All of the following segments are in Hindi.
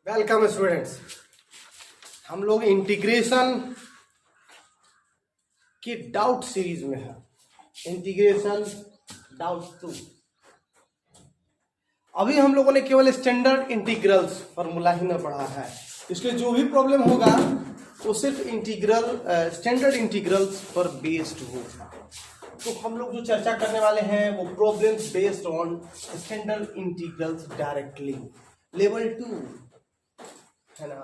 Welcome students. हम लोग इंटीग्रेशन की डाउट सीरीज में है। Integration doubt 2। अभी हम लोगों ने केवल स्टैंडर्ड इंटीग्रल्स फॉर्मूला ही ना पढ़ा है, इसलिए जो भी प्रॉब्लम होगा वो सिर्फ इंटीग्रल स्टैंडर्ड इंटीग्रल्स पर बेस्ड होगा। तो हम लोग जो चर्चा करने वाले हैं वो problems based on standard integrals directly level 2 है ना।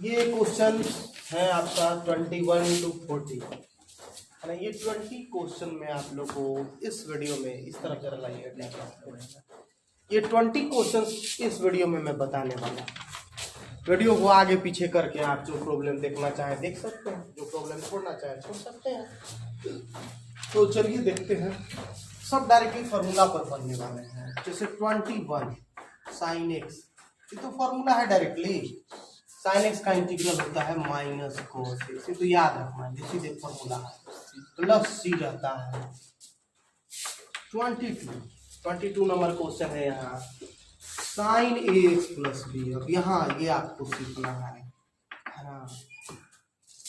ये क्वेश्चन है आपका 21 to 40 है ना। ये 20 क्वेश्चन में आप लोग को इस वीडियो में इस तरफ जरा लाइए। ये 20 क्वेश्चन इस वीडियो में मैं बताने वाला हूँ। वीडियो को आगे पीछे करके आप जो प्रॉब्लम देखना चाहें देख सकते हैं, जो प्रॉब्लम छोड़ना चाहें छोड़ सकते हैं। तो चलिए देखते हैं। सब डायरेक्टली फॉर्मूला पर बनने वाले हैं। जैसे 21 साइन एक्स, ये तो फॉर्मूला है डायरेक्टली। साइन एक्स का इंटीग्रल होता है माइनस कोस एक्स, ये तो याद रखना है, सीधे फॉर्मूला है। प्लस सी रहता है 22 नंबर क्वेश्चन है यहाँ। साइन ए एक्स प्लस बी, अब यहाँ ये आपको सीखना है ना।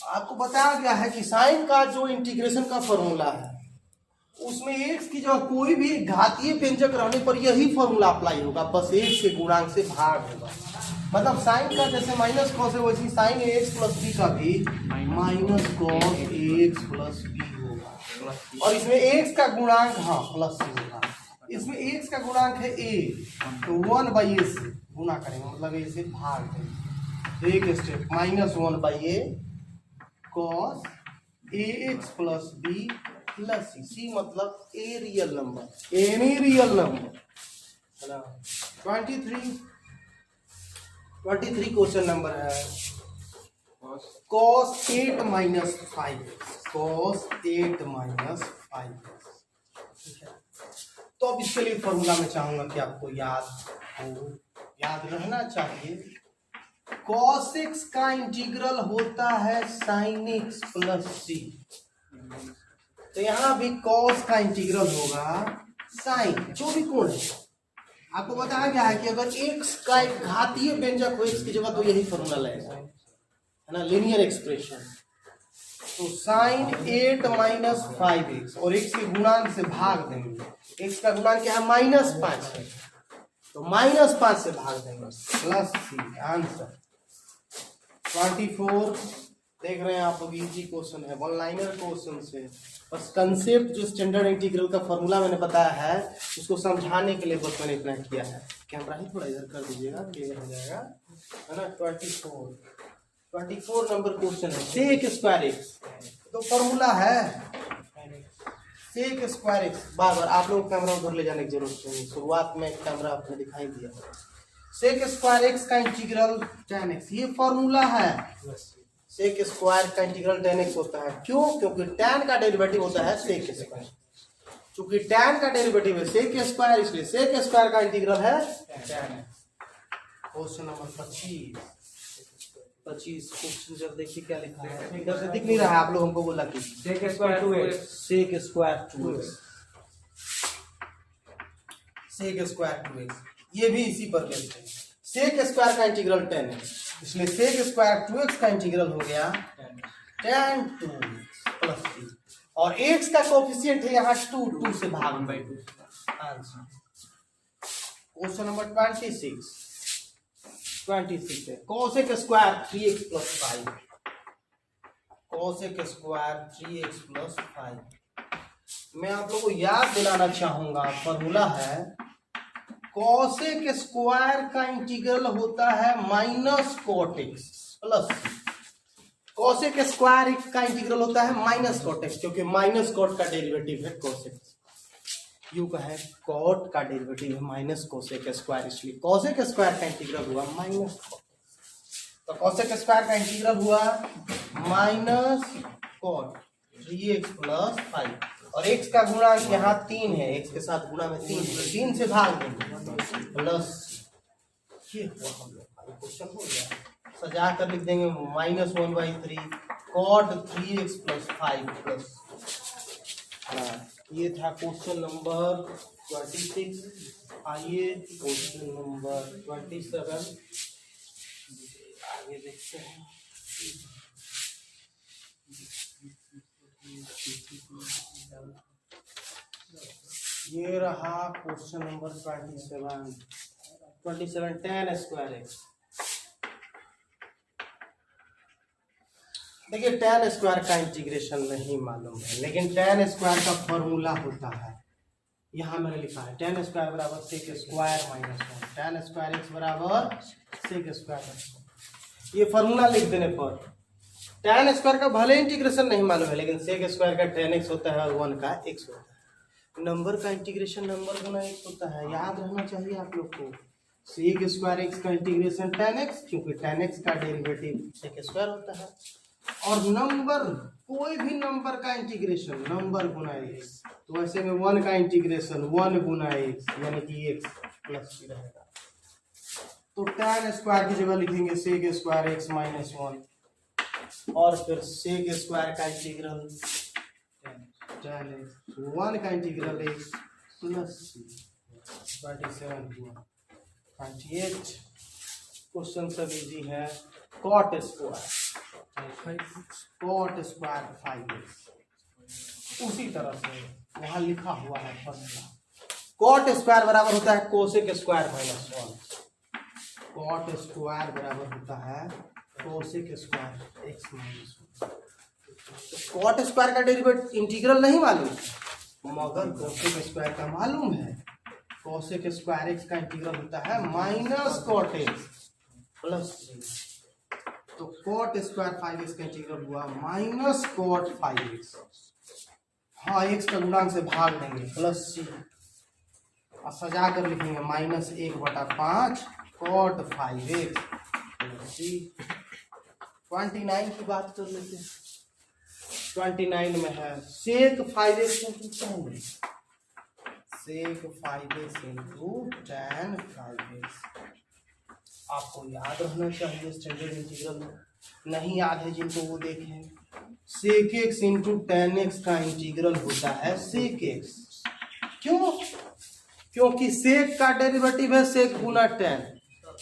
आपको बताया गया है कि साइन का जो इंटीग्रेशन का फॉर्मूला है उसमें एक्स की जगह कोई भी घातीय व्यंजक रहने पर यही फॉर्मूला अप्लाई होगा, बस एक्स के गुणांक से भाग होगा। मतलब साइन का जैसे माइनस कॉस है वैसे साइन एक्स प्लस बी का भी minus cos x plus B होगा। और इसमें एक्स का गुणांक प्लस सी होगा। इसमें एक्स का गुणांक है ए, तो 1/a से गुणा करेंगे, मतलब ए से भाग देंगे। एक step -1/a cos A x plus B plus सी। सी मतलब a real number, any real number है ना। 23 क्वेश्चन नंबर है। cos 8 - 5x, cos 8 - 5x। ठीक है, तो अब इसके लिए फॉर्मूला में चाहूंगा कि आपको याद रहना चाहिए। cos x का इंटीग्रल होता है sin x प्लस सी, तो यहाँ भी cos का इंटीग्रल होगा sin, जो भी कोण है। आपको बताया गया है कि अगर x का एक घातीय व्यंजक हो x की जगह तो यही फॉर्मूला लगेगा, है ना, लीनियर एक्सप्रेशन। तो sin 8 - 5x और x के गुणांक से भाग देंगे। x का गुणांक क्या है -5 है, तो -5 से भाग देंगे प्लस सी। आंसर 24 देख रहे हैं आप लोग। इजी क्वेश्चन है, वन लाइनर क्वेश्चन से। बस कंसेप्ट जो स्टैंडर्ड इंटीग्रल का फॉर्मूला मैंने बताया है उसको समझाने के लिए बस मैंने इतना किया है। कैमरा ही थोड़ा इधर कर दीजिएगा, क्लियर हो जाएगा, है ना। 24 नंबर क्वेश्चन है। सेक स्क्वायर एक्स, तो फॉर्मूला है सेक स्क्वायर एक्स। बार बार आप लोग कैमरा उधर ले जाने की जरूरत नहीं, शुरुआत में कैमरा आपने दिखाई दिया। सेक स्क्वायर एक्स का इंटीग्रल tan x, ये फॉर्मूला है। सेक स्क्वायर का इंटीग्रल tan x होता है, क्यों? क्योंकि tan का डेरिवेटिव होता है सेक स्क्वायर। चूंकि tan का डेरिवेटिव है सेक स्क्वायर, इसलिए सेक स्क्वायर का इंटीग्रल है tan x। Question number 25 question जब देखिए क्या लिखा है, इधर से दिख नहीं रहा है, आप लोग हमको बोला कि sec square 2x, sec square 2x, sec square 2x, ये भी इसी पर बेस्ड है। सेक स्क्वायर का इंटीग्रल tan x, इसलिए सेक स्क्वायर 2x का इंटीग्रल हो गया tan 2x प्लस सी। और x का कोएफिशिएंट है यहाँ 2 से भाग में। आंसर क्वेश्चन नंबर 26 है। cosec square 3x plus 5, cosec square 3x plus 5। मैं आप लोगों को याद दिलाना चाहूंगा, फॉर्मूला है cosec स्क्वायर का इंटीग्रल होता है minus cot x plus. cosec square का इंटीग्रल होता है माइनस cot x, क्योंकि माइनस cot का डेरिवेटिव है cosec। यू का है cot का डेरिवेटिव है माइनस cosec स्क्वायर, इसलिए cosec स्क्वायर का इंटीग्रल हुआ माइनस cot। तो cosec स्क्वायर का इंटीग्रल हुआ माइनस cot 3x प्लस 5। और x का गुणांक यहाँ 3 है, x के साथ गुणा में 3 से भाग देंगे प्लस। ये हुआ हम लोग का क्वेश्चन हो गया। सजा कर लिख देंगे -1/3 cot 3x प्लस 5 प्लस। ये था क्वेश्चन नंबर 26। आइए क्वेश्चन नंबर 27 आगे देखते हैं। ये रहा question number 27 tan square x. देखिए tan स्क्वायर का इंटीग्रेशन नहीं मालूम है, लेकिन tan स्क्वायर का फॉर्मूला होता है, यहाँ मैंने लिखा है tan स्क्वायर बराबर sec square minus 1, tan square x बराबर सेक स्क्वायर। ये फॉर्मूला लिख देने पर tan स्क्वायर का भले इंटीग्रेशन नहीं मालूम है, लेकिन सेक स्क्वायर का tan एक्स होता है और 1 का x होता है। नंबर का इंटीग्रेशन नंबर गुना x होता है, याद रहना चाहिए आप लोग को। सेक स्क्वायर एक्स का इंटीग्रेशन tan x, क्योंकि tan x का डेरिवेटिव सेक स्क्वायर होता है। और नंबर, कोई भी नंबर का इंटीग्रेशन नंबर गुना x, तो ऐसे में 1 का इंटीग्रेशन 1 गुना x यानी कि x प्लस c रहेगा। तो tan स्क्वायर की जगह लिखेंगे सेक स्क्वायर एक्स माइनस 1, और फिर सेक स्क्वायर का इंटीग्रल tan x, 1 का इंटीग्रल x प्लस c। 27 हुआ 28। क्वेश्चन सब इजी है। cot स्क्वायर 5x, उसी तरह से वहां लिखा हुआ है फर्स्ट। cot स्क्वायर बराबर होता है cosec square minus 1। cot square बराबर होता है cosec square x minus 1। cot square का डेरिवेटिव इंटीग्रल नहीं मालूम, मगर कोसेक स्क्वायर का मालूम है। कोसेक स्क्वायर एक्स का इंटीग्रल होता है माइनस cot एक्स प्लस 3। तो cot स्क्वायर 5x का इंटीग्रल हुआ माइनस cot 5x। हाँ, x का गुणांक से भाग देंगे प्लस c, और सजा कर लिखेंगे minus 1/5 cot 5x plus c। 29 की बात कर लेते हैं। 29 में है सेक 5x सेक 5x इंटू tan 5x। आपको याद रहना चाहिए, स्टैंडर्ड इंटीग्रल नहीं याद है जिनको वो देखें। Sec x into tan x का इंटीग्रल होता है सेक एक्स। क्यों? क्योंकि सेक का डेरिवेटिव है सेक गुना tan,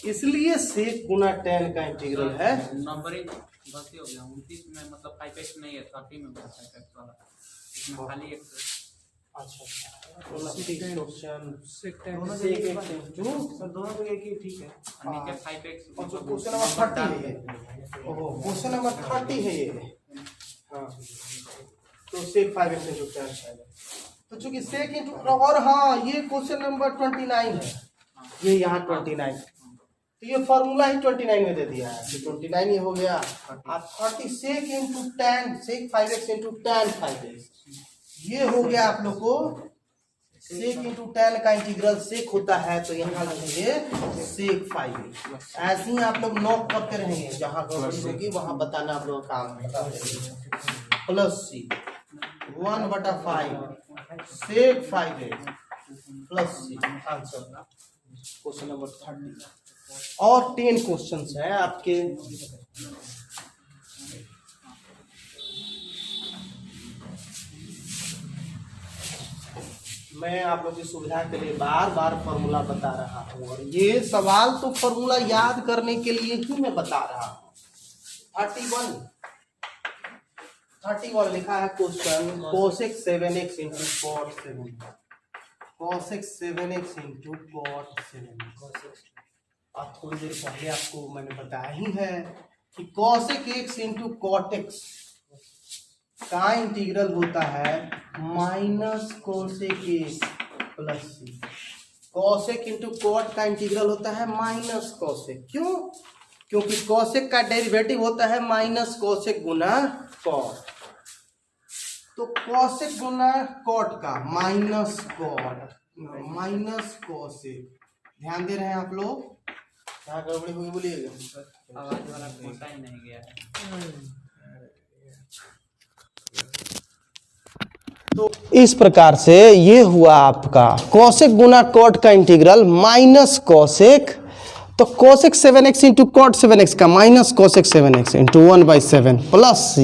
इसलिए सेक गुना tan का इंटीग्रल है। नंबरिंग गलती हो गया, 29 में मतलब 5x नहीं है, 30 में 5x वाला, इसमें खाली एक। अच्छा, दोनों एक ही ठीक है। नीचे 5x और जो क्वेश्चन नंबर 30 है, ओहो क्वेश्चन नंबर 30 है ये। हाँ, तो सेक 5x इंटू tan है, तो चूंकि सेक इंटू, और हाँ ये क्वेश्चन नंबर 29 है, ये यहाँ 29, तो ये फॉर्मूला ही 29 में दे दिया है, तो 29 ये हो गया। आप 30 सेक इंटू tan, सेक 5x इंटू tan 5x, ये हो गया आप लोग को सेक इंटू tan का इंटीग्रल सेक होता है, तो यहाँ लिखेंगे सेक 5x। ऐसे ही आप लोग नोट करते रहेंगे, जहाँ गड़बड़ी होगी वहां बताना आप लोग काम प्लस c 1/5 सेक 5x plus c। Answer question number 30। और 10 क्वेश्चंस हैं आपके। मैं आप लोगों की सुविधा के लिए बार बार फॉर्मूला बता रहा हूँ, और ये सवाल तो फॉर्मूला याद करने के लिए ही मैं बता रहा हूँ। 31 लिखा है question, cosec 7x into cot 7x, cosec 7x into cot 7x। और थोड़ी देर पहले आपको मैंने बताया ही है कि cosec x into cot x का इंटीग्रल होता है minus cosec x plus c। cosec into cot का इंटीग्रल होता है माइनस cosec। क्यों? क्योंकि cosec का डेरिवेटिव होता है माइनस cosec गुना cot। तो cosec गुना cot का माइनस cot माइनस cosec। ध्यान दे रहे हैं आप लोग? क्या गड़बड़ी हुई बोलिएगा। आवाज वाला कोसाइन नहीं गया है। तो इस प्रकार से ये हुआ आपका cosec गुना cot का इंटीग्रल माइनस cosec। तो cosec 7x into cot 7x का minus cosec 7x into 1/7 plus c।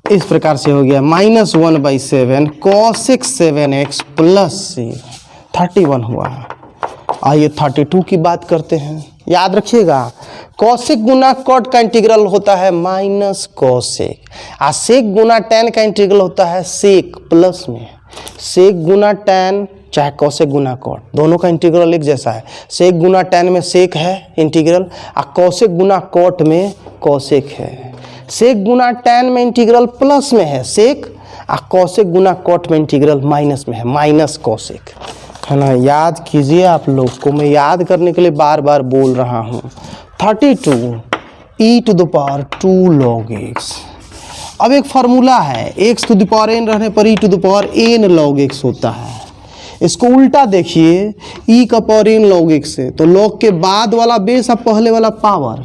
इस प्रकार से हो गया minus 1/7 cosec 7x plus c। 31 हुआ है। आइए 32 की बात करते हैं। याद रखिएगा, कॉसेक गुना कॉट का इंटीग्रल होता है माइनस कॉसेक, और सेक गुना टैन का इंटीग्रल होता है सेक प्लस में। सेक गुना टैन चाहे कॉसेक गुना कॉट, दोनों का इंटीग्रल एक जैसा है। सेक गुना टैन में सेक है इंटीग्रल, और कॉसेक गुना कॉट में कॉसेक है। सेक गुना टैन में इंटीग्रल प्लस में है सेक, और कॉसेक गुना कॉट में इंटीग्रल माइनस में है माइनस कॉसेक, है ना। याद कीजिए, आप लोग को मैं याद करने के लिए बार बार बोल रहा हूँ। 32 e⁻² log x। अब एक फार्मूला है, x⁴n रहने पर e⁴n log x होता है। इसको उल्टा देखिए, e⁻n log x है तो log के बाद वाला बेस और पहले वाला पावर,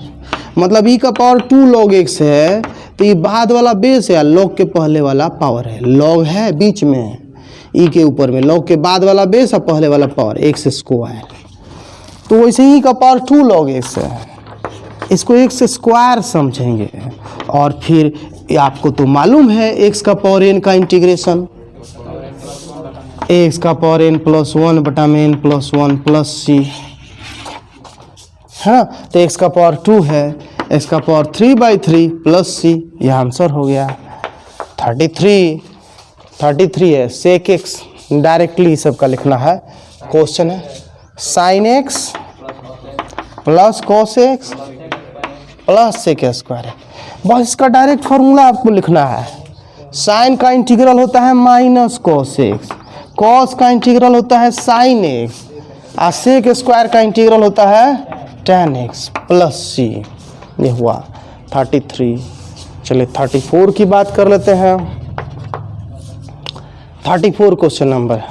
मतलब e⁻² log x है तो ये बाद वाला बेस है, log के पहले वाला पावर है। log है बीच में ई के ऊपर में, log के बाद वाला बेस और पहले वाला पावर x²। तो वैसे ही e⁻² log x है, इसको x² समझेंगे। और फिर आपको तो मालूम है x⁻n का इंटीग्रेशन, x⁻n + 1/n + 1 + c, है ना। तो x⁻² है, x⁻3/3 + c, यह आंसर हो गया। 33 है सेक x, डायरेक्टली सबका लिखना है, क्वेश्चन है sin x + cos x + sec²। बस इसका डायरेक्ट फार्मूला आपको लिखना है। साइन का इंटीग्रल होता है माइनस cos x, cos का इंटीग्रल होता है sin x, और sec² का इंटीग्रल होता है tan x + c। ये हुआ 33। चलिए 34 की बात कर लेते हैं। 34 क्वेश्चन नंबर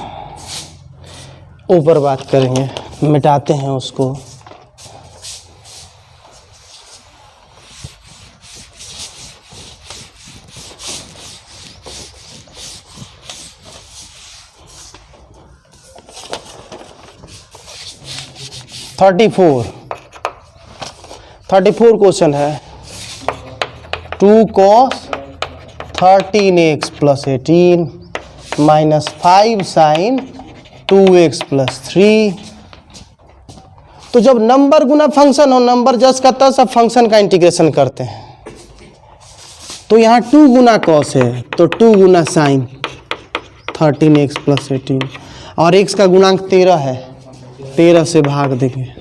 ऊपर बात करेंगे, मिटाते हैं उसको। थर्टी फोर क्वेश्चन है 2 cos 13x + 18 -5 sin 2x + 3। तो जब नंबर गुना फंक्शन हो, नंबर जस का तस, अब फंक्शन का इंटीग्रेशन करते हैं। तो यहाँ 2 गुना cos है तो 2 गुना sin 13x + 18, और x का गुणांक 13 है, 13 से भाग देंगे।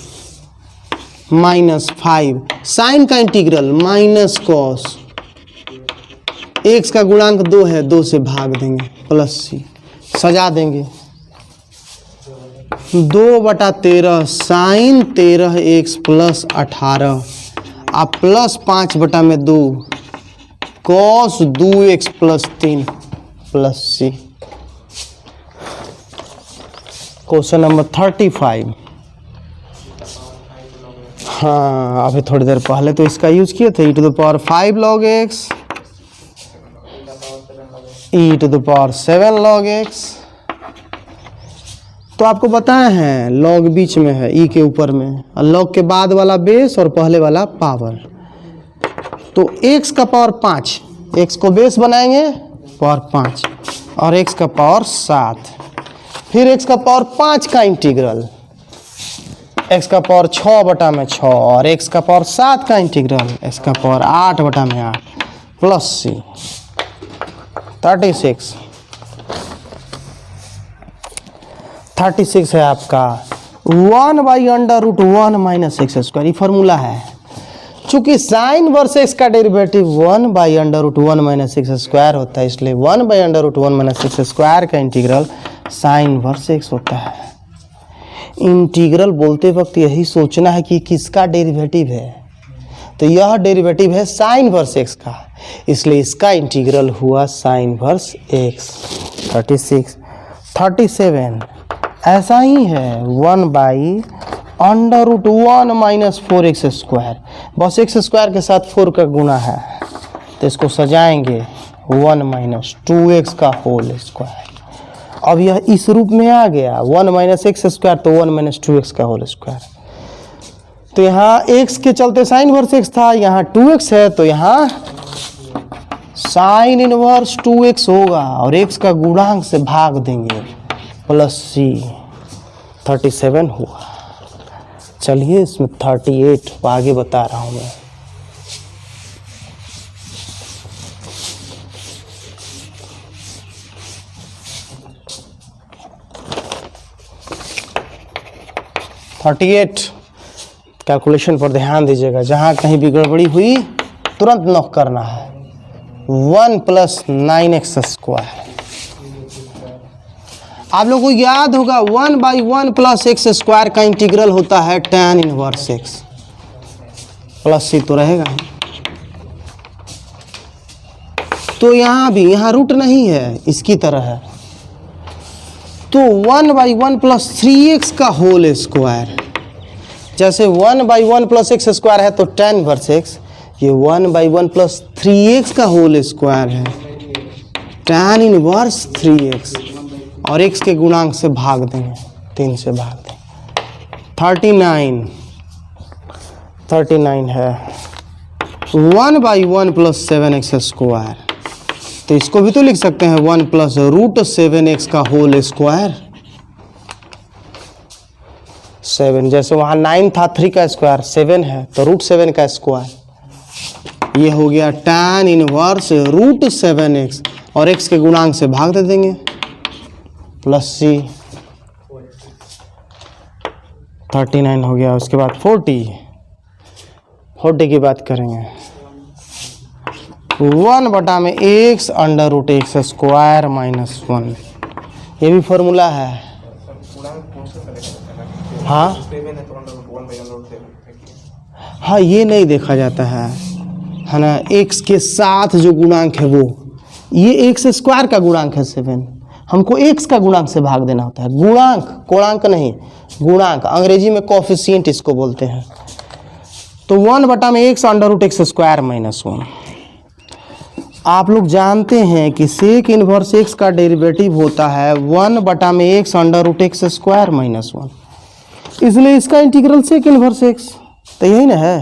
-5 साइन का इंटीग्रल -cos, x का गुणांक 2 है, 2 से भाग देंगे + c, सजा देंगे। 2/13 साइन 13x + 18, आप +5/2 cos 2x + 3 + c। Question number 35। हाँ, अभी थोड़ी देर पहले तो इसका यूज किए थे, e⁵ log x, e⁷ log x। तो आपको बताए हैं log बीच में है, e के ऊपर में, और log के बाद वाला बेस और पहले वाला पावर। तो x का पावर 5, x को बेस बनाएंगे पावर 5, और x का पावर 7, फिर x का पावर 5 का इंटीग्रल, x का पावर 6/6, और x का पावर 7 का इंटीग्रल, x का पावर 8/8 + c। 36 है आपका 1/√1 - x²। ये फार्मूला है, चूंकि साइन वर्सेस का डेरिवेटिव 1/√1 - x² होता है, इसलिए 1/√1 - x² का इंटीग्रल साइन वर्स x होता है। इंटीग्रल बोलते वक्त यही सोचना है कि किसका डेरिवेटिव है, तो यह डेरिवेटिव है साइन वर्स x का, इसलिए इसका इंटीग्रल हुआ साइन वर्स x। 37 ऐसा ही है 1/√1 - 4x², बस x² के साथ 4 का गुना है, तो इसको सजाएंगे 1 - 2x का होल स्क्वायर। अब यह इस रूप में आ गया 1 - x² तो 1 - 2x का होल स्क्वायर। तो यहाँ x के चलते साइन वर्स x था, यहाँ 2x है तो यहाँ साइन इनवर्स 2x होगा, और x का गुणांक से भाग देंगे + c। 37 हुआ। चलिए इसमें 38 आगे बता रहा हूँ मैं। कैलकुलेशन पर ध्यान दीजिएगा, जहाँ कहीं भी गड़बड़ी हुई तुरंत नॉक करना है। 1 + 9x स्क्वायर। आप लोगों को याद होगा 1/1 + x स्क्वायर का इंटीग्रल होता है tan inverse x। Plus c तो रहेगा ही। तो यहाँ भी यहाँ रूट नहीं है, इसकी तरह है। तो 1/1 + 3x का होल स्क्वायर, जैसे 1/1 + x स्क्वायर है तो tan इनवर्स x, ये 1/1 + 3x का होल स्क्वायर है, tan इनवर्स 3x, और x के गुणांक से भाग देंगे, 3 से भाग देंगे। 39 है 1/1 + 7x स्क्वायर, तो इसको भी तो लिख सकते हैं 1 + √7x का होल स्क्वायर। 7, जैसे वहाँ 9 था, 3 का स्क्वायर 7 है तो √7 का स्क्वायर। ये हो गया tan इनवर्स √7x, और x के गुणांक से भाग दे देंगे, प्लस c। 39 हो गया। उसके बाद 40 की बात करेंगे। 1/x √x स्क्वायर -1, ये भी फॉर्मूला है। हाँ, ये नहीं देखा जाता है ना, x के साथ जो गुणांक है वो, ये x स्क्वायर का गुणांक है 7, हमको x का गुणांक से भाग देना होता है। गुणांक, कोणांक नहीं, गुणांक, अंग्रेजी में कोफिशिएंट इसको बोलते हैं। तो 1/x √x स्क्वायर -1। आप लोग जानते हैं कि सेक इनवर्स x का डेरिवेटिव होता है 1/x √x स्क्वायर -1, इसलिए इसका इंटीग्रल सेक इनवर्स x, तो यही ना है।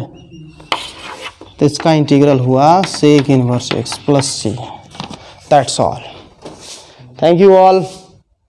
तो इसका इंटीग्रल हुआ sec inverse x + c। That's all. Thank you all.